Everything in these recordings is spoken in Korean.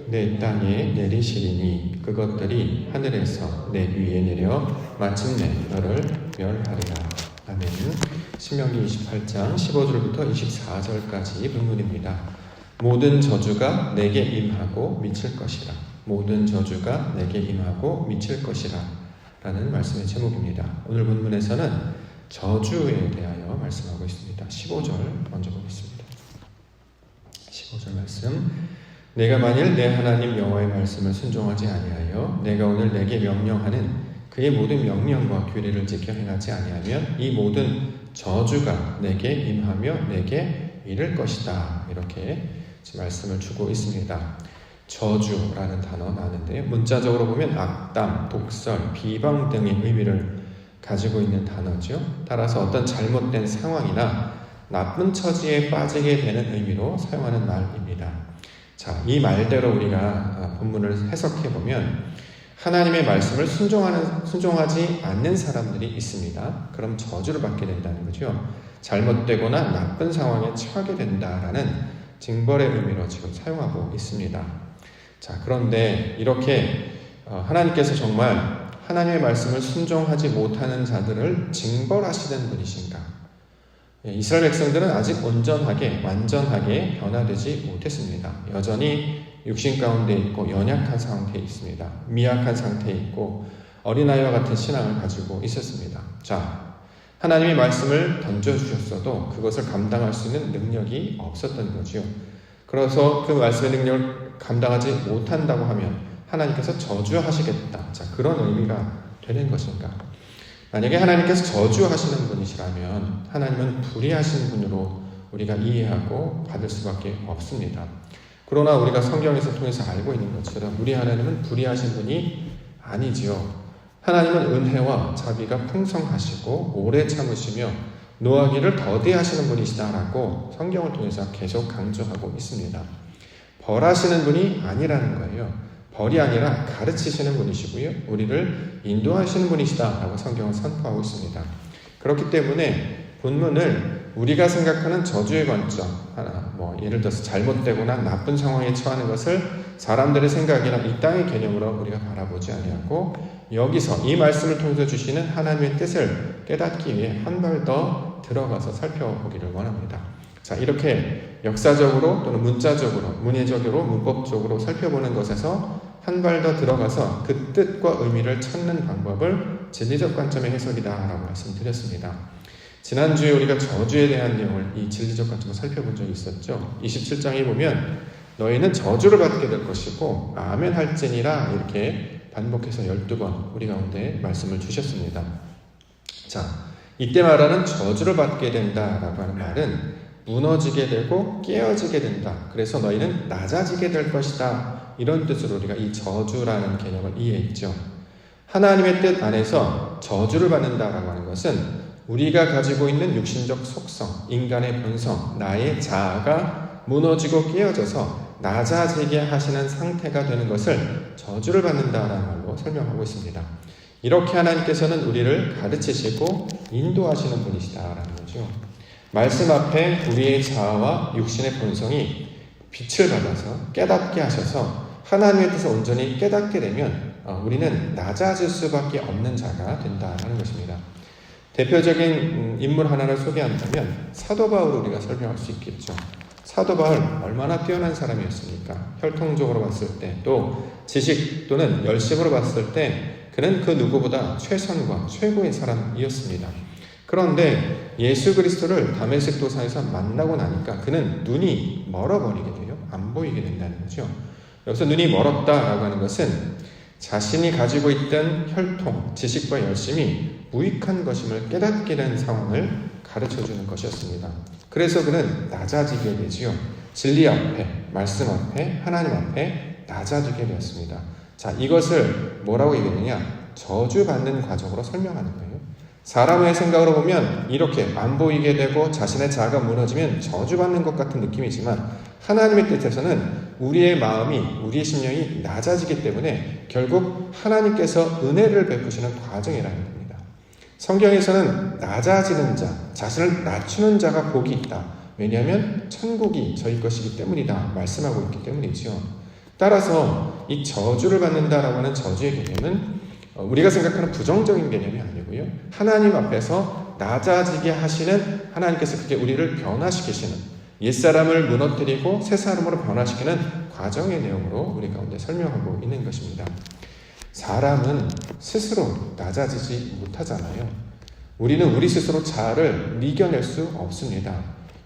내 땅에 내리시리니 그것들이 하늘에서 내 위에 내려 마침내 너를 멸하리라. 아멘. 신명기 28장 15절부터 24절까지 본문입니다. 모든 저주가 내게 임하고 미칠 것이라. 모든 저주가 내게 임하고 미칠 것이라 라는 말씀의 제목입니다. 오늘 본문에서는 저주에 대하여 말씀하고 있습니다. 15절 먼저 보겠습니다. 15절 말씀. 내가 만일 내 하나님 여호와의 말씀을 순종하지 아니하여 내가 오늘 내게 명령하는 그의 모든 명령과 규례를 지켜 행하지 아니하면 이 모든 저주가 내게 임하며 내게 이를 것이다. 이렇게 말씀을 주고 있습니다. 저주라는 단어 나는데 문자적으로 보면 악담, 독설, 비방 등의 의미를 가지고 있는 단어죠. 따라서 어떤 잘못된 상황이나 나쁜 처지에 빠지게 되는 의미로 사용하는 말입니다. 자, 이 말대로 우리가 본문을 해석해 보면 하나님의 말씀을 순종하지 않는 사람들이 있습니다. 그럼 저주를 받게 된다는 거죠. 잘못되거나 나쁜 상황에 처하게 된다라는 징벌의 의미로 지금 사용하고 있습니다. 자, 그런데 이렇게 하나님께서 정말 하나님의 말씀을 순종하지 못하는 자들을 징벌하시는 분이신가? 이스라엘 백성들은 아직 온전하게 완전하게 변화되지 못했습니다. 여전히 육신 가운데 있고 연약한 상태에 있습니다. 미약한 상태에 있고 어린아이와 같은 신앙을 가지고 있었습니다. 자, 하나님의 말씀을 던져주셨어도 그것을 감당할 수 있는 능력이 없었던 거죠. 그래서 그 말씀의 능력을 감당하지 못한다고 하면 하나님께서 저주하시겠다. 자, 그런 의미가 되는 것인가? 만약에 하나님께서 저주하시는 분이시라면 하나님은 불의하신 분으로 우리가 이해하고 받을 수밖에 없습니다. 그러나 우리가 성경에서 통해서 알고 있는 것처럼 우리 하나님은 불의하신 분이 아니지요. 하나님은 은혜와 자비가 풍성하시고 오래 참으시며 노하기를 더디하시는 분이시다라고 성경을 통해서 계속 강조하고 있습니다. 벌하시는 분이 아니라는 거예요. 벌이 아니라 가르치시는 분이시고요. 우리를 인도하시는 분이시다라고 성경은 선포하고 있습니다. 그렇기 때문에 본문을 우리가 생각하는 저주의 관점, 예를 들어서 잘못되거나 나쁜 상황에 처하는 것을 사람들의 생각이나 이 땅의 개념으로 우리가 바라보지 아니하고 여기서 이 말씀을 통해서 주시는 하나님의 뜻을 깨닫기 위해 한 발 더 들어가서 살펴보기를 원합니다. 자, 이렇게 역사적으로 또는 문자적으로, 문예적으로, 문법적으로 살펴보는 것에서 한 발 더 들어가서 그 뜻과 의미를 찾는 방법을 진리적 관점의 해석이다라고 말씀드렸습니다. 지난주에 우리가 저주에 대한 내용을 이 진리적 관점으로 살펴본 적이 있었죠. 27장에 보면 너희는 저주를 받게 될 것이고 아멘 할지니라 이렇게 반복해서 12번 우리 가운데 말씀을 주셨습니다. 자, 이때 말하는 저주를 받게 된다라고 하는 말은 무너지게 되고 깨어지게 된다. 그래서 너희는 낮아지게 될 것이다. 이런 뜻으로 우리가 이 저주라는 개념을 이해했죠. 하나님의 뜻 안에서 저주를 받는다라고 하는 것은 우리가 가지고 있는 육신적 속성, 인간의 본성, 나의 자아가 무너지고 깨어져서 낮아지게 하시는 상태가 되는 것을 저주를 받는다라는 말로 설명하고 있습니다. 이렇게 하나님께서는 우리를 가르치시고 인도하시는 분이시다라는 거죠. 말씀 앞에 우리의 자아와 육신의 본성이 빛을 받아서 깨닫게 하셔서 하나님의 뜻을 온전히 깨닫게 되면 우리는 낮아질 수밖에 없는 자가 된다는 것입니다. 대표적인 인물 하나를 소개한다면 사도 바울을 우리가 설명할 수 있겠죠. 사도 바울 얼마나 뛰어난 사람이었습니까? 혈통적으로 봤을 때 또 지식 또는 열심으로 봤을 때 그는 그 누구보다 최선과 최고의 사람이었습니다. 그런데 예수 그리스도를 다메섹 도상에서 만나고 나니까 그는 눈이 멀어버리게 돼요. 안 보이게 된다는 거죠. 여기서 눈이 멀었다라고 하는 것은 자신이 가지고 있던 혈통, 지식과 열심이 무익한 것임을 깨닫게 된 상황을 가르쳐주는 것이었습니다. 그래서 그는 낮아지게 되지요. 진리 앞에, 말씀 앞에, 하나님 앞에 낮아지게 되었습니다. 자, 이것을 뭐라고 얘기하느냐? 저주받는 과정으로 설명하는 거예요. 사람의 생각으로 보면 이렇게 안 보이게 되고 자신의 자아가 무너지면 저주받는 것 같은 느낌이지만 하나님의 뜻에서는 우리의 마음이, 우리의 심령이 낮아지기 때문에 결국 하나님께서 은혜를 베푸시는 과정이라는 겁니다. 성경에서는 낮아지는 자, 자신을 낮추는 자가 복이 있다. 왜냐하면 천국이 저희 것이기 때문이다. 말씀하고 있기 때문이죠. 따라서 이 저주를 받는다라고 하는 저주의 개념은 우리가 생각하는 부정적인 개념이 아니고요. 하나님 앞에서 낮아지게 하시는 하나님께서 그게 우리를 변화시키시는 옛사람을 무너뜨리고 새사람으로 변화시키는 과정의 내용으로 우리 가운데 설명하고 있는 것입니다. 사람은 스스로 낮아지지 못하잖아요. 우리는 우리 스스로 자아를 이겨낼 수 없습니다.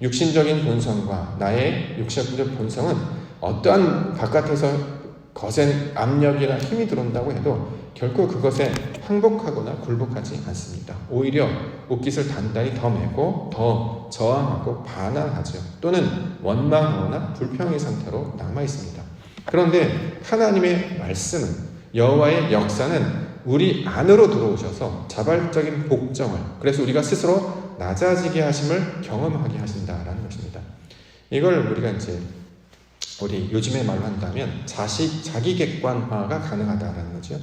육신적인 본성과 나의 육신적 본성은 어떠한 바깥에서 거센 압력이나 힘이 들어온다고 해도 결코 그것에 항복하거나 굴복하지 않습니다. 오히려 옷깃을 단단히 더 메고 더 저항하고 반항하죠. 또는 원망하거나 불평의 상태로 남아있습니다. 그런데 하나님의 말씀은, 여호와의 역사는 우리 안으로 들어오셔서 자발적인 복종을, 그래서 우리가 스스로 낮아지게 하심을 경험하게 하신다라는 것입니다. 이걸 우리가 이제 우리 요즘의 말로 한다면 자기 객관화가 가능하다라는 거죠.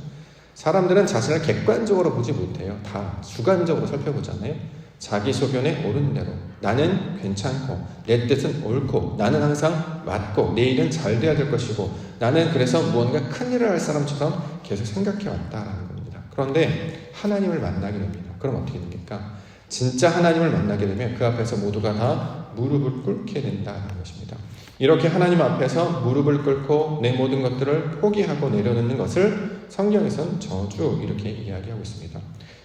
사람들은 자신을 객관적으로 보지 못해요. 다 주관적으로 살펴보잖아요. 자기 소견에 옳은 대로 나는 괜찮고 내 뜻은 옳고 나는 항상 맞고 내 일은 잘 돼야 될 것이고 나는 그래서 무언가 큰일을 할 사람처럼 계속 생각해 왔다라는 겁니다. 그런데 하나님을 만나게 됩니다. 그럼 어떻게 됩니까? 진짜 하나님을 만나게 되면 그 앞에서 모두가 다 무릎을 꿇게 된다는 것입니다. 이렇게 하나님 앞에서 무릎을 꿇고 내 모든 것들을 포기하고 내려놓는 것을 성경에서는 저주 이렇게 이야기하고 있습니다.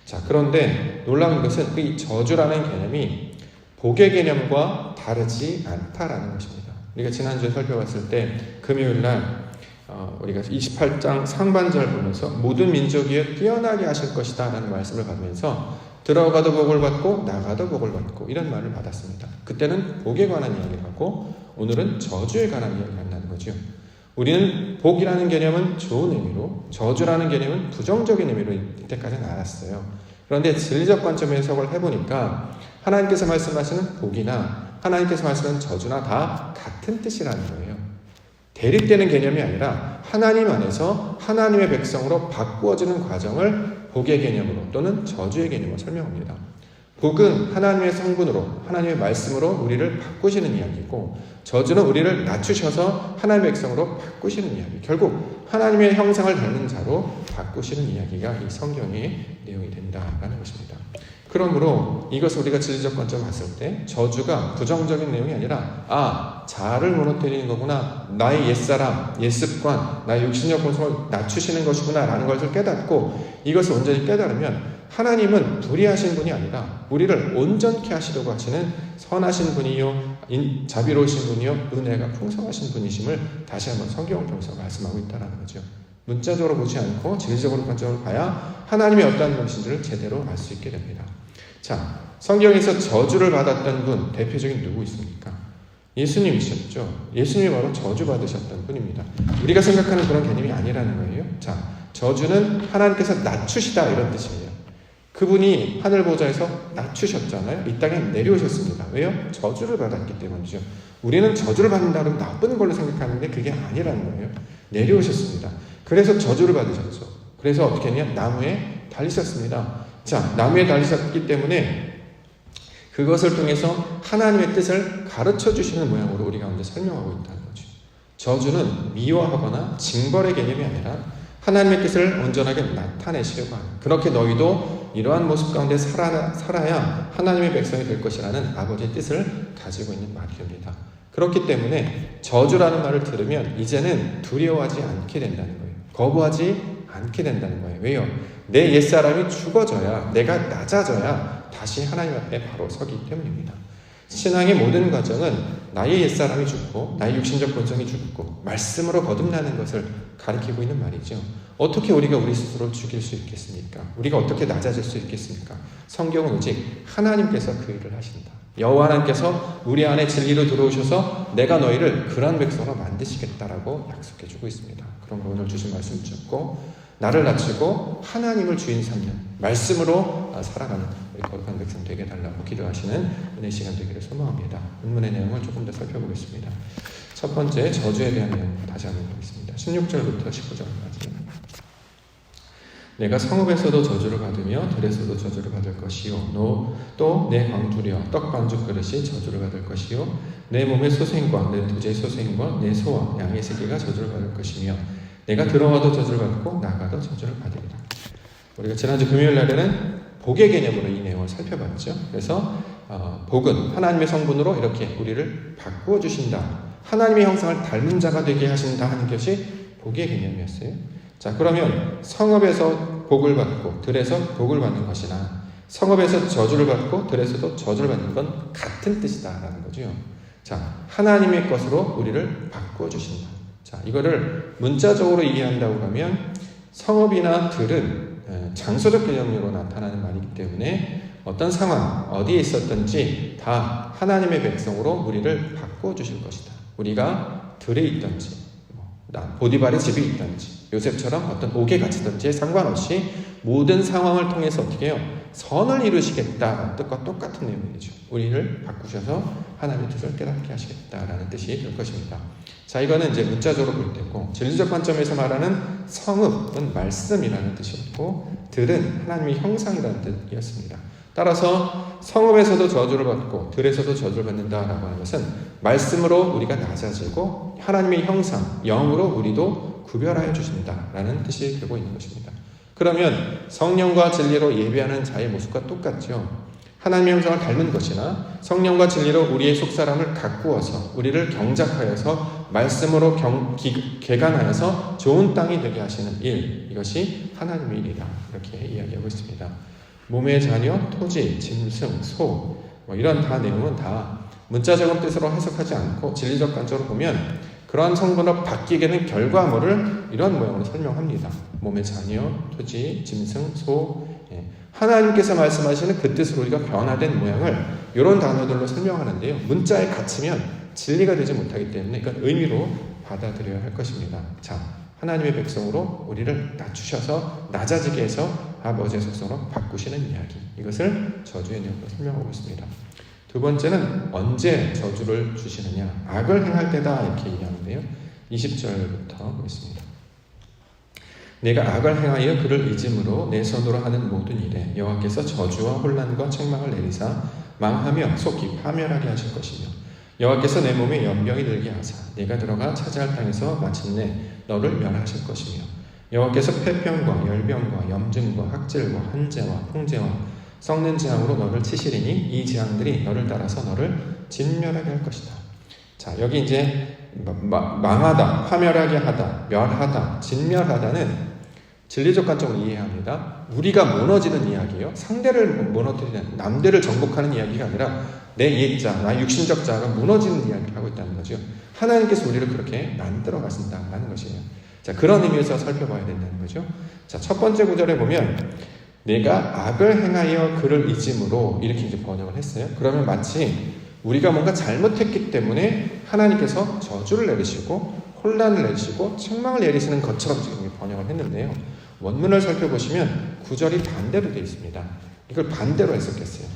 자, 그런데 놀라운 것은 이 저주라는 개념이 복의 개념과 다르지 않다라는 것입니다. 우리가 지난주에 살펴봤을 때 금요일날 우리가 28장 상반절 보면서 모든 민족 위에 뛰어나게 하실 것이다 라는 말씀을 받으면서 들어가도 복을 받고 나가도 복을 받고 이런 말을 받았습니다. 그때는 복에 관한 이야기를 하고 오늘은 저주에 관한 이야기를 한다는 거죠. 우리는 복이라는 개념은 좋은 의미로, 저주라는 개념은 부정적인 의미로 이때까지는 알았어요. 그런데 진리적 관점의 해석을 해보니까 하나님께서 말씀하시는 복이나 하나님께서 말씀하시는 저주나 다 같은 뜻이라는 거예요. 대립되는 개념이 아니라 하나님 안에서 하나님의 백성으로 바꾸어지는 과정을 복의 개념으로 또는 저주의 개념으로 설명합니다. 복은 하나님의 성분으로, 하나님의 말씀으로 우리를 바꾸시는 이야기고, 저주는 우리를 낮추셔서 하나님의 백성으로 바꾸시는 이야기. 결국 하나님의 형상을 닮은 자로 바꾸시는 이야기가 이 성경의 내용이 된다라는 것입니다. 그러므로 이것을 우리가 진리적 관점으로 봤을 때 저주가 부정적인 내용이 아니라 자아를 무너뜨리는 거구나, 나의 옛사람, 옛습관, 나의 육신적 본성을 낮추시는 것이구나 라는 것을 깨닫고 이것을 온전히 깨달으면 하나님은 불의하신 분이 아니라 우리를 온전케 하시려고 하시는 선하신 분이요 자비로우신 분이요 은혜가 풍성하신 분이심을 다시 한번 성경을 통해서 말씀하고 있다는 거죠. 문자적으로 보지 않고 진리적으로 관점을 봐야 하나님이 어떠한 분이신지를 제대로 알 수 있게 됩니다. 자, 성경에서 저주를 받았던 분 대표적인 누구 있습니까? 예수님이셨죠. 예수님이 바로 저주받으셨던 분입니다. 우리가 생각하는 그런 개념이 아니라는 거예요. 자, 저주는 하나님께서 낮추시다 이런 뜻이에요. 그분이 하늘 보좌에서 낮추셨잖아요. 이 땅에 내려오셨습니다. 왜요? 저주를 받았기 때문이죠. 우리는 저주를 받는다 그러면 나쁜 걸로 생각하는데 그게 아니라는 거예요. 내려오셨습니다. 그래서 저주를 받으셨죠. 그래서 어떻게 했냐? 나무에 달리셨습니다. 자, 나무에 달리셨기 때문에 그것을 통해서 하나님의 뜻을 가르쳐 주시는 모양으로 우리 가운데 설명하고 있다는 거죠. 저주는 미워하거나 징벌의 개념이 아니라 하나님의 뜻을 온전하게 나타내시려고 하는, 그렇게 너희도 이러한 모습 가운데 살아야 하나님의 백성이 될 것이라는 아버지의 뜻을 가지고 있는 말이 됩니다. 그렇기 때문에 저주라는 말을 들으면 이제는 두려워하지 않게 된다는 거예요. 거부하지 않게 된다는 거예요. 왜요? 내 옛사람이 죽어져야, 내가 낮아져야 다시 하나님 앞에 바로 서기 때문입니다. 신앙의 모든 과정은 나의 옛사람이 죽고 나의 육신적 본성이 죽고 말씀으로 거듭나는 것을 가리키고 있는 말이죠. 어떻게 우리가 우리 스스로를 죽일 수 있겠습니까? 우리가 어떻게 낮아질 수 있겠습니까? 성경은 오직 하나님께서 그 일을 하신다. 여호와 하나님께서 우리 안에 진리로 들어오셔서 내가 너희를 그런 백성으로 만드시겠다라고 약속해주고 있습니다. 그럼 오늘 주신 말씀 듣고 나를 낮추고 하나님을 주인 삼는 말씀으로 살아가는 우리 거룩한 백성 되게 해달라고 기도하시는 은혜 시간 되기를 소망합니다. 본문의 내용을 조금 더 살펴보겠습니다. 첫 번째 저주에 대한 내용 다시 한번 보겠습니다. 16절부터 19절까지. 내가 성읍에서도 저주를 받으며 들에서도 저주를 받을 것이요 또 내 광주려 떡 반죽 그릇이 저주를 받을 것이요 내 몸의 소생과 내 두제 소생과 내 소와 양의 새끼가 저주를 받을 것이며 내가 들어와도 저주를 받고 나가도 저주를 받으리라. 우리가 지난주 금요일 날에는 복의 개념으로 이 내용을 살펴봤죠. 그래서 복은 하나님의 성분으로 이렇게 우리를 바꾸어 주신다. 하나님의 형상을 닮은 자가 되게 하신다 하는 것이 복의 개념이었어요. 자, 그러면 성읍에서 복을 받고 들에서 복을 받는 것이나 성읍에서 저주를 받고 들에서도 저주를 받는 건 같은 뜻이다라는 거죠. 자, 하나님의 것으로 우리를 바꾸어 주신다. 자, 이거를 문자적으로 이해한다고 하면 성읍이나 들은 장소적 개념으로 나타나는 말이기 때문에 어떤 상황, 어디에 있었든지 다 하나님의 백성으로 우리를 바꾸어 주실 것이다. 우리가 들에 있든지 보디발의 집에 있든지 요셉처럼 어떤 옥에 갇히든지에 상관없이 모든 상황을 통해서 어떻게 해요? 선을 이루시겠다는 뜻과 똑같은 내용이죠. 우리를 바꾸셔서 하나님의 뜻을 깨닫게 하시겠다라는 뜻이 될 것입니다. 자, 이거는 이제 문자적으로 볼 때고, 진리적 관점에서 말하는 성읍은 말씀이라는 뜻이었고 들은 하나님의 형상이라는 뜻이었습니다. 따라서 성읍에서도 저주를 받고 들에서도 저주를 받는다라고 하는 것은 말씀으로 우리가 낮아지고 하나님의 형상, 영으로 우리도 구별하여 주신다라는 뜻이 되고 있는 것입니다. 그러면 성령과 진리로 예배하는 자의 모습과 똑같죠. 하나님의 형상을 닮은 것이나 성령과 진리로 우리의 속사람을 가꾸어서 우리를 경작하여서 말씀으로 개간하여서 좋은 땅이 되게 하시는 일, 이것이 하나님의 일이다. 이렇게 이야기하고 있습니다. 몸의 자녀, 토지, 짐승, 소 이런 다 내용은 다 문자적인 뜻으로 해석하지 않고 진리적 관점으로 보면 그러한 성분으로 바뀌게 된 결과물을 이런 모양으로 설명합니다. 몸의 자녀, 토지, 짐승, 소. 하나님께서 말씀하시는 그 뜻으로 우리가 변화된 모양을 이런 단어들로 설명하는데요. 문자에 갇히면 진리가 되지 못하기 때문에 이건 의미로 받아들여야 할 것입니다. 자, 하나님의 백성으로 우리를 낮추셔서 낮아지게 해서 아버지의 속성으로 바꾸시는 이야기. 이것을 저주의 내용으로 설명하고 있습니다. 두 번째는 언제 저주를 주시느냐. 악을 행할 때다 이렇게 얘기하는데요. 20절부터 보겠습니다. 내가 악을 행하여 그를 잊음으로 내 손으로 하는 모든 일에 여호와께서 저주와 혼란과 책망을 내리사 망하며 속히 파멸하게 하실 것이며 여호와께서 내 몸에 연병이 들게 하사 내가 들어가 차지할 땅에서 마침내 너를 멸하실 것이며 여호와께서 폐병과 열병과 염증과 학질과 한재와 풍재와 썩는 재앙으로 너를 치시리니 이 재앙들이 너를 따라서 너를 진멸하게 할 것이다. 자, 여기 이제 망하다, 파멸하게 하다, 멸하다, 진멸하다는 진리적 관점으로 이해합니다. 우리가 무너지는 이야기예요. 상대를 무너뜨리는, 남대를 정복하는 이야기가 아니라 내 옛자, 나 육신적 자가 무너지는 이야기를 하고 있다는 거죠. 하나님께서 우리를 그렇게 만들어 가신다는 것이에요. 자, 그런 의미에서 살펴봐야 된다는 거죠. 자, 첫 번째 구절에 보면 내가 악을 행하여 그를 잊음으로 이렇게 이제 번역을 했어요. 그러면 마치 우리가 뭔가 잘못했기 때문에 하나님께서 저주를 내리시고 혼란을 내리시고 책망을 내리시는 것처럼 지금 번역을 했는데요. 원문을 살펴보시면 구절이 반대로 되어 있습니다. 이걸 반대로 해석했어요.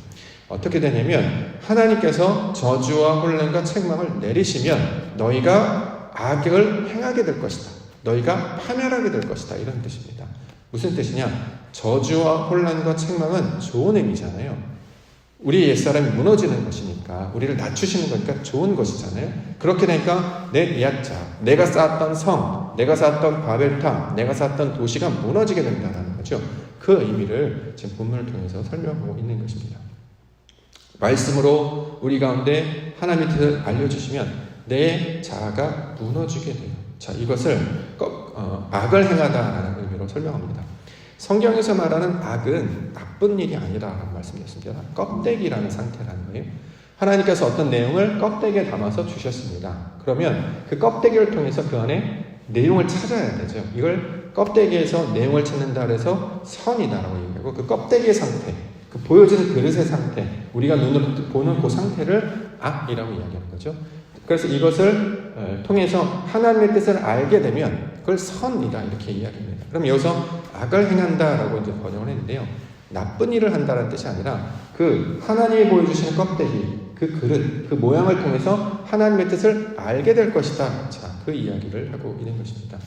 어떻게 되냐면 하나님께서 저주와 혼란과 책망을 내리시면 너희가 악을 행하게 될 것이다. 너희가 파멸하게 될 것이다. 이런 뜻입니다. 무슨 뜻이냐? 저주와 혼란과 책망은 좋은 의미잖아요. 우리 옛사람이 무너지는 것이니까 우리를 낮추시는 거니까 좋은 것이잖아요. 그렇게 되니까 내 옛자, 내가 쌓았던 성, 내가 쌓았던 바벨탑, 내가 쌓았던 도시가 무너지게 된다는 거죠. 그 의미를 지금 본문을 통해서 설명하고 있는 것입니다. 말씀으로 우리 가운데 하나님의 뜻을 알려주시면 내 자아가 무너지게 돼요. 자, 이것을 악을 행하다라는 의미로 설명합니다. 성경에서 말하는 악은 나쁜 일이 아니라는 말씀이었습니다. 껍데기라는 상태라는 거예요. 하나님께서 어떤 내용을 껍데기에 담아서 주셨습니다. 그러면 그 껍데기를 통해서 그 안에 내용을 찾아야 되죠. 이걸 껍데기에서 내용을 찾는다 그래서 선이다라고 얘기하고 그 껍데기의 상태, 그 보여지는 그릇의 상태, 우리가 눈으로 보는 그 상태를 악이라고 이야기하는 거죠. 그래서 이것을 통해서 하나님의 뜻을 알게 되면 그걸 선이다 이렇게 이야기합니다. 그럼 여기서 악을 행한다라고 이제 번역을 했는데요. 나쁜 일을 한다는 뜻이 아니라 그 하나님이 보여주시는 껍데기, 그 그릇, 그 모양을 통해서 하나님의 뜻을 알게 될 것이다. 자, 그 이야기를 하고 있는 것입니다.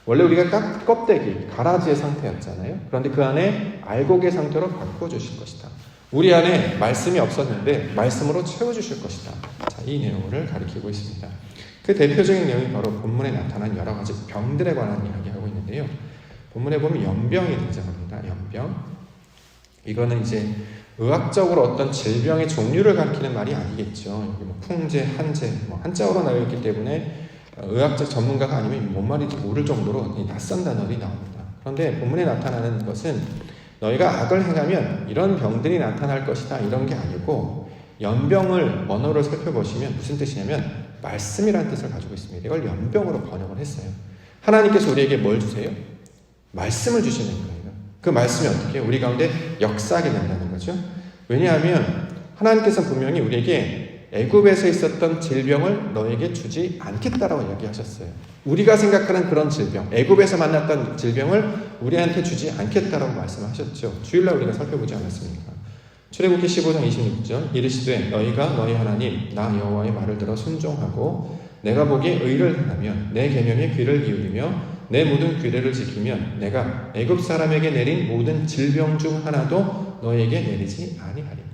원래 우리가 껍데기, 가라지의 상태였잖아요. 그런데 그 안에 알곡의 상태로 바꿔주실 것이다. 우리 안에 말씀이 없었는데 말씀으로 채워주실 것이다. 자, 이 내용을 가리키고 있습니다. 그 대표적인 내용이 바로 본문에 나타난 여러 가지 병들에 관한 이야기하고 있는데요. 본문에 보면 연병이 등장합니다. 연병. 이거는 이제 의학적으로 어떤 질병의 종류를 가리키는 말이 아니겠죠. 여기 뭐 풍제, 한제, 한자어로 나와 있기 때문에 의학적 전문가가 아니면 뭔 말인지 모를 정도로 낯선 단어들이 나옵니다. 그런데 본문에 나타나는 것은 너희가 악을 행하면 이런 병들이 나타날 것이다 이런 게 아니고, 연병을 언어를 살펴보시면 무슨 뜻이냐면 말씀이라는 뜻을 가지고 있습니다. 이걸 연병으로 번역을 했어요. 하나님께서 우리에게 뭘 주세요? 말씀을 주시는 거예요. 그 말씀이 어떻게 우리 가운데 역사하게 된다는 거죠. 왜냐하면 하나님께서 분명히 우리에게 애굽에서 있었던 질병을 너에게 주지 않겠다라고 이야기하셨어요. 우리가 생각하는 그런 질병, 애굽에서 만났던 질병을 우리한테 주지 않겠다라고 말씀하셨죠. 주일날 우리가 살펴보지 않았습니까? 출애굽기 15장 26절 이르시되 너희가 너희 하나님 나 여호와의 말을 들어 순종하고 내가 보기에 의를 행하면 내 계명에 귀를 기울이며 내 모든 규례를 지키면 내가 애굽 사람에게 내린 모든 질병 중 하나도 너에게 내리지 아니하리니.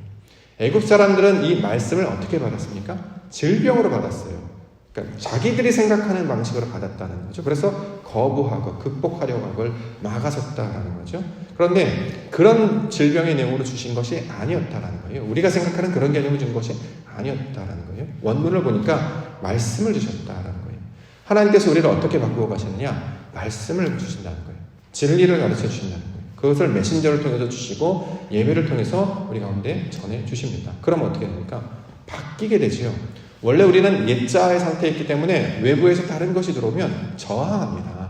애굽 사람들은 이 말씀을 어떻게 받았습니까? 질병으로 받았어요. 그러니까 자기들이 생각하는 방식으로 받았다는 거죠. 그래서 거부하고 극복하려고 그걸 막아섰다라는 거죠. 그런데 그런 질병의 내용으로 주신 것이 아니었다라는 거예요. 우리가 생각하는 그런 개념을 준 것이 아니었다라는 거예요. 원문을 보니까 말씀을 주셨다라는 거예요. 하나님께서 우리를 어떻게 바꾸어 가셨느냐? 말씀을 주신다는 거예요. 진리를 가르쳐 주신다는 거예요. 그것을 메신저를 통해서 주시고 예배를 통해서 우리 가운데 전해 주십니다. 그럼 어떻게 됩니까? 바뀌게 되지요. 원래 우리는 옛자의 상태에 있기 때문에 외부에서 다른 것이 들어오면 저항합니다.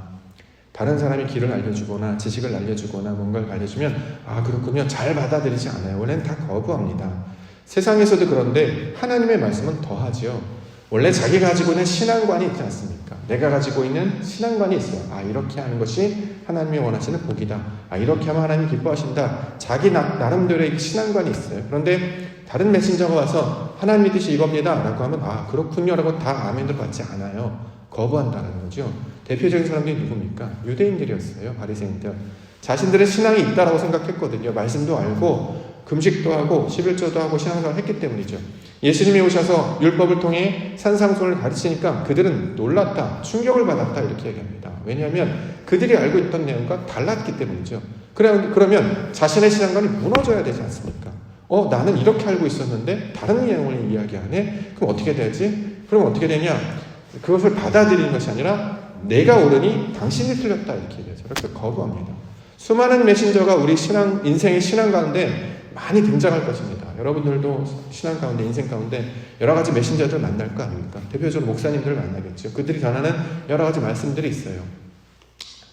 다른 사람이 길을 알려주거나 지식을 알려주거나 뭔가를 알려주면 그렇군요. 잘 받아들이지 않아요. 원래는 다 거부합니다. 세상에서도 그런데 하나님의 말씀은 더하지요. 원래 자기가 가지고 있는 신앙관이 있지 않습니까? 내가 가지고 있는 신앙관이 있어요. 이렇게 하는 것이 하나님이 원하시는 복이다. 이렇게 하면 하나님이 기뻐하신다. 자기 나름대로의 신앙관이 있어요. 그런데 다른 메신저가 와서 하나님의 뜻이 이겁니다 라고 하면 그렇군요 라고 다 아멘을 받지 않아요. 거부한다는 거죠. 대표적인 사람들이 누굽니까? 유대인들이었어요. 바리새인들. 자신들의 신앙이 있다라고 생각했거든요. 말씀도 알고 금식도 하고 11조도 하고 신앙생활을 했기 때문이죠. 예수님이 오셔서 율법을 통해 산상수훈을 가르치니까 그들은 놀랐다, 충격을 받았다 이렇게 얘기합니다. 왜냐하면 그들이 알고 있던 내용과 달랐기 때문이죠. 그러면 자신의 신앙관이 무너져야 되지 않습니까? 나는 이렇게 알고 있었는데 다른 내용을 이야기하네? 그럼 어떻게 되지? 그럼 어떻게 되냐? 그것을 받아들이는 것이 아니라 내가 옳으니 당신이 틀렸다 이렇게 얘기하죠. 그래서 거부합니다. 수많은 메신저가 우리 인생의 신앙 가운데 많이 등장할 것입니다. 여러분들도 신앙 가운데, 인생 가운데 여러 가지 메신저들 만날 거 아닙니까? 대표적으로 목사님들을 만나겠죠. 그들이 전하는 여러 가지 말씀들이 있어요.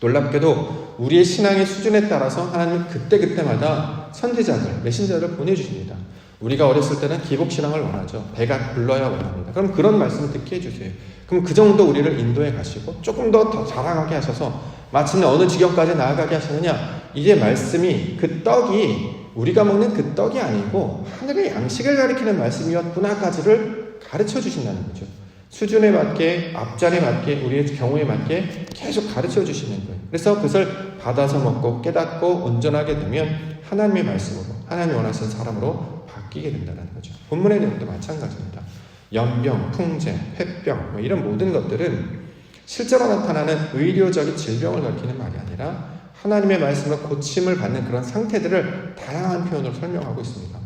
놀랍게도 우리의 신앙의 수준에 따라서 하나님은 그때그때마다 선지자들, 메신저를 보내주십니다. 우리가 어렸을 때는 기복신앙을 원하죠. 배가 불러야 원합니다. 그럼 그런 말씀을 듣게 해주세요. 그럼 그 정도 우리를 인도해 가시고 조금 더 자라가게 하셔서 마침내 어느 지경까지 나아가게 하시느냐? 이제 말씀이 그 떡이 우리가 먹는 그 떡이 아니고 하늘의 양식을 가리키는 말씀이었구나까지를 가르쳐 주신다는 거죠. 수준에 맞게, 앞자리에 맞게, 우리의 경우에 맞게 계속 가르쳐 주시는 거예요. 그래서 그것을 받아서 먹고 깨닫고 온전하게 되면 하나님의 말씀으로, 하나님이 원하시는 사람으로 바뀌게 된다는 거죠. 본문의 내용도 마찬가지입니다. 연병, 풍제, 폐병 이런 모든 것들은 실제로 나타나는 의료적인 질병을 가리키는 말이 아니라 하나님의 말씀으로 고침을 받는 그런 상태들을 다양한 표현으로 설명하고 있습니다.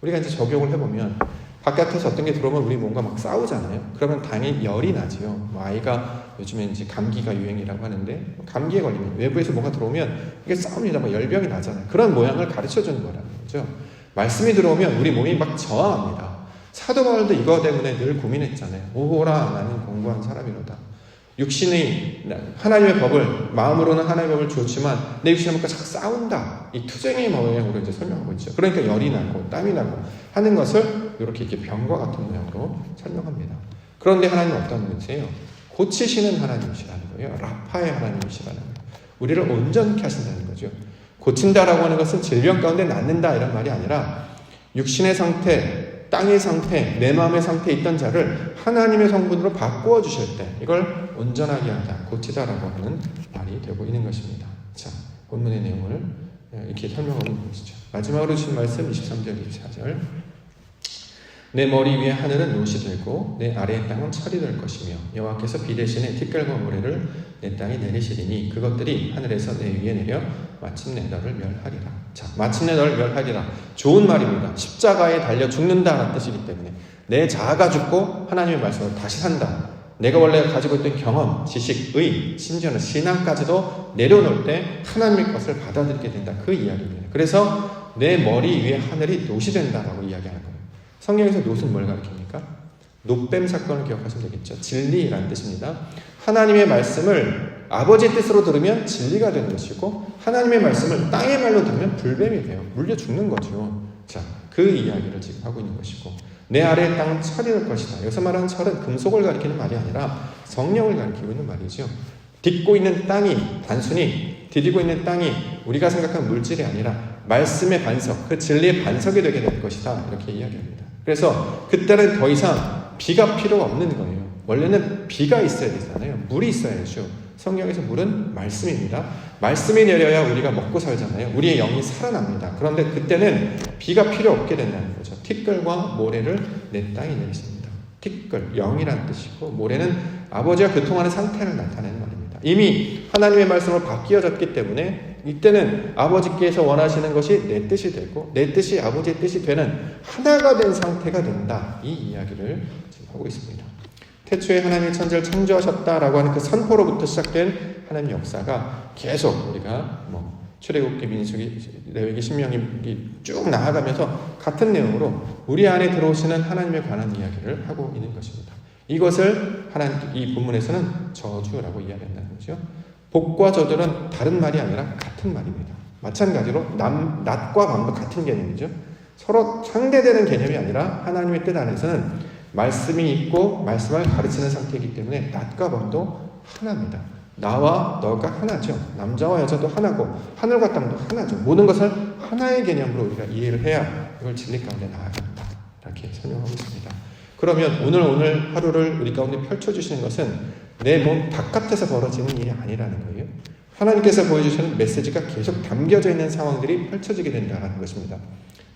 우리가 이제 적용을 해보면 바깥에서 어떤 게 들어오면 우리 뭔가 막 싸우잖아요. 그러면 당연히 열이 나지요. 아이가 요즘에 이제 감기가 유행이라고 하는데 감기에 걸리면 외부에서 뭔가 들어오면 이게 싸웁니다. 열병이 나잖아요. 그런 모양을 가르쳐주는 거라는 거죠. 말씀이 들어오면 우리 몸이 막 저항합니다. 사도 바울도 이거 때문에 늘 고민했잖아요. 오호라 나는 공부한 사람이로다. 육신이 하나님의 법을 마음으로는 하나님의 법을 주었지만 내 육신의 법과 자꾸 싸운다. 이 투쟁의 모양으로 이제 설명하고 있죠. 그러니까 열이 나고 땀이 나고 하는 것을 이렇게 병과 같은 모양으로 설명합니다. 그런데 하나님은 어떤 분이세요? 고치시는 하나님이시라는 거예요. 라파의 하나님이시라는 거예요. 우리를 온전케 하신다는 거죠. 고친다라고 하는 것은 질병 가운데 낫는다 이런 말이 아니라 육신의 상태, 땅의 상태, 내 마음의 상태에 있던 자를 하나님의 성분으로 바꾸어 주실 때 이걸 온전하게 하다, 고치다라고 하는 말이 되고 있는 것입니다. 자, 본문의 내용을 이렇게 설명하고 보시죠. 마지막으로 주신 말씀 23절, 24절. 내 머리 위에 하늘은 노시 되고 내 아래의 땅은 철이 될 것이며 여호와께서 비 대신에 티끌과 모래를 내 땅에 내리시리니 그것들이 하늘에서 내 위에 내려 마침내 너를 멸하리라. 자, 마침내 너를 멸하리라. 좋은 말입니다. 십자가에 달려 죽는다는 뜻이기 때문에 내 자아가 죽고 하나님의 말씀으로 다시 산다. 내가 원래 가지고 있던 경험, 지식, 의, 심지어는 신앙까지도 내려놓을 때 하나님의 것을 받아들이게 된다. 그 이야기입니다. 그래서 내 머리 위에 하늘이 노시 된다라고 이야기하는 거예요. 성경에서 놋은 뭘 가리킵니까? 놋뱀 사건을 기억하시면 되겠죠. 진리라는 뜻입니다. 하나님의 말씀을 아버지의 뜻으로 들으면 진리가 되는 것이고 하나님의 말씀을 땅의 말로 들으면 불뱀이 돼요. 물려 죽는 거죠. 자, 그 이야기를 지금 하고 있는 것이고 내 아래의 땅은 철이 될 것이다. 여기서 말하는 철은 금속을 가리키는 말이 아니라 성령을 가리키고 있는 말이죠. 딛고 있는 땅이 단순히 디디고 있는 땅이 우리가 생각하는 물질이 아니라 말씀의 반석, 그 진리의 반석이 되게 될 것이다. 이렇게 이야기합니다. 그래서 그때는 더 이상 비가 필요가 없는 거예요. 원래는 비가 있어야 되잖아요. 물이 있어야죠. 성경에서 물은 말씀입니다. 말씀이 내려야 우리가 먹고 살잖아요. 우리의 영이 살아납니다. 그런데 그때는 비가 필요 없게 된다는 거죠. 티끌과 모래를 내 땅에 내리십니다. 티끌, 영이라는 뜻이고 모래는 아버지와 교통하는 상태를 나타내는 말입니다. 이미 하나님의 말씀으로 바뀌어졌기 때문에 이때는 아버지께서 원하시는 것이 내 뜻이 되고 내 뜻이 아버지의 뜻이 되는 하나가 된 상태가 된다. 이 이야기를 지금 하고 있습니다. 태초에 하나님이 천지를 창조하셨다라고 하는 그 선포로부터 시작된 하나님 역사가 계속 우리가 출애굽기, 민수기, 레위기, 신명기 쭉 나아가면서 같은 내용으로 우리 안에 들어오시는 하나님에 관한 이야기를 하고 있는 것입니다. 이것을 이 본문에서는 저주라고 이야기한다는 거죠. 복과 저주는 다른 말이 아니라 같은 말입니다. 마찬가지로 낮과 밤도 같은 개념이죠. 서로 상대되는 개념이 아니라 하나님의 뜻 안에서는 말씀이 있고 말씀을 가르치는 상태이기 때문에 낮과 밤도 하나입니다. 나와 너가 하나죠. 남자와 여자도 하나고 하늘과 땅도 하나죠. 모든 것을 하나의 개념으로 우리가 이해를 해야 이걸 진리 가운데 나아간다. 이렇게 설명하고 있습니다. 그러면 오늘 하루를 우리 가운데 펼쳐주시는 것은 내 몸 바깥에서 벌어지는 일이 아니라는 거예요. 하나님께서 보여주시는 메시지가 계속 담겨져 있는 상황들이 펼쳐지게 된다는 것입니다.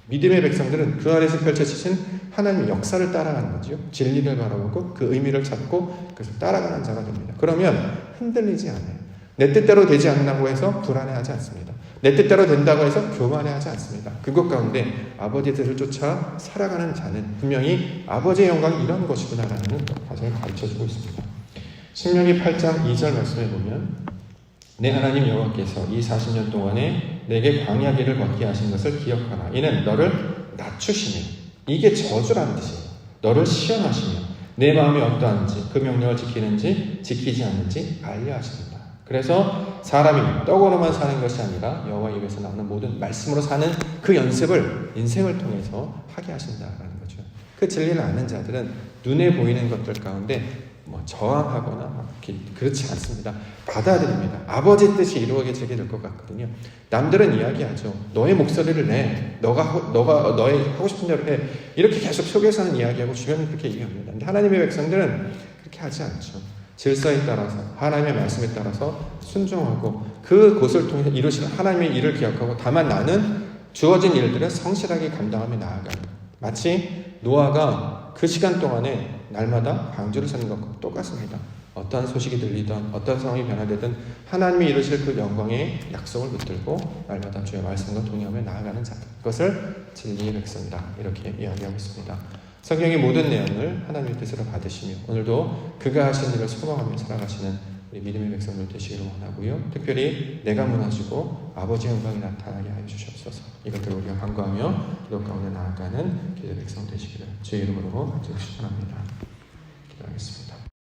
믿음의 백성들은 그 안에서 펼쳐지신 하나님의 역사를 따라가는 거죠. 진리를 바라보고 그 의미를 찾고 그것을 따라가는 자가 됩니다. 그러면 흔들리지 않아요. 내 뜻대로 되지 않는다고 해서 불안해하지 않습니다. 내 뜻대로 된다고 해서 교만해하지 않습니다. 그것 가운데 아버지의 뜻을 쫓아 살아가는 자는 분명히 아버지의 영광이 이런 것이구나라는 것을 가르쳐주고 있습니다. 신명기 8장 2절 말씀에 보면 내 하나님 여호와께서 이 40년 동안에 내게 광야길을 걷게 하신 것을 기억하라. 이는 너를 낮추시며 이게 저주라는 뜻이에요. 너를 시험하시며 내 마음이 어떠한지 그 명령을 지키는지 지키지 않는지 알려 하십니다. 그래서 사람이 떡으로만 사는 것이 아니라 여호와 입에서 나오는 모든 말씀으로 사는 그 연습을 인생을 통해서 하게 하신다라는 거죠. 그 진리를 아는 자들은 눈에 보이는 것들 가운데 저항하거나 그렇지 않습니다. 받아들입니다. 아버지의 뜻이 이루어지게 될 것 같거든요. 남들은 이야기하죠. 너의 목소리를 내. 너가 너의 하고 싶은 대로 해. 이렇게 계속 속에서는 이야기하고 주변은 그렇게 얘기합니다. 근데 하나님의 백성들은 그렇게 하지 않죠. 질서에 따라서 하나님의 말씀에 따라서 순종하고 그곳을 통해서 이루시는 하나님의 일을 기억하고 다만 나는 주어진 일들을 성실하게 감당하며 나아가는 마치 노아가 그 시간 동안에 날마다 방주를 사는 것과 똑같습니다. 어떠한 소식이 들리든 어떤 상황이 변화되든 하나님이 이루실 그 영광의 약속을 붙들고 날마다 주의 말씀과 동의하며 나아가는 자들, 그것을 진리의 백성이다 이렇게 이야기하고 있습니다. 성경의 모든 내용을 하나님의 뜻으로 받으시며 오늘도 그가 하신 일을 소망하며 살아가시는 우리 믿음의 백성들 되시기를 원하고요. 특별히 내가 무너지고 아버지의 영광이 나타나게 하여 주시옵소서. 이것들을 우리가 간구하며 기도 가운데 나아가는 기도의 백성 되시기를 주의 이름으로 간절히 축원합니다. 기도하겠습니다.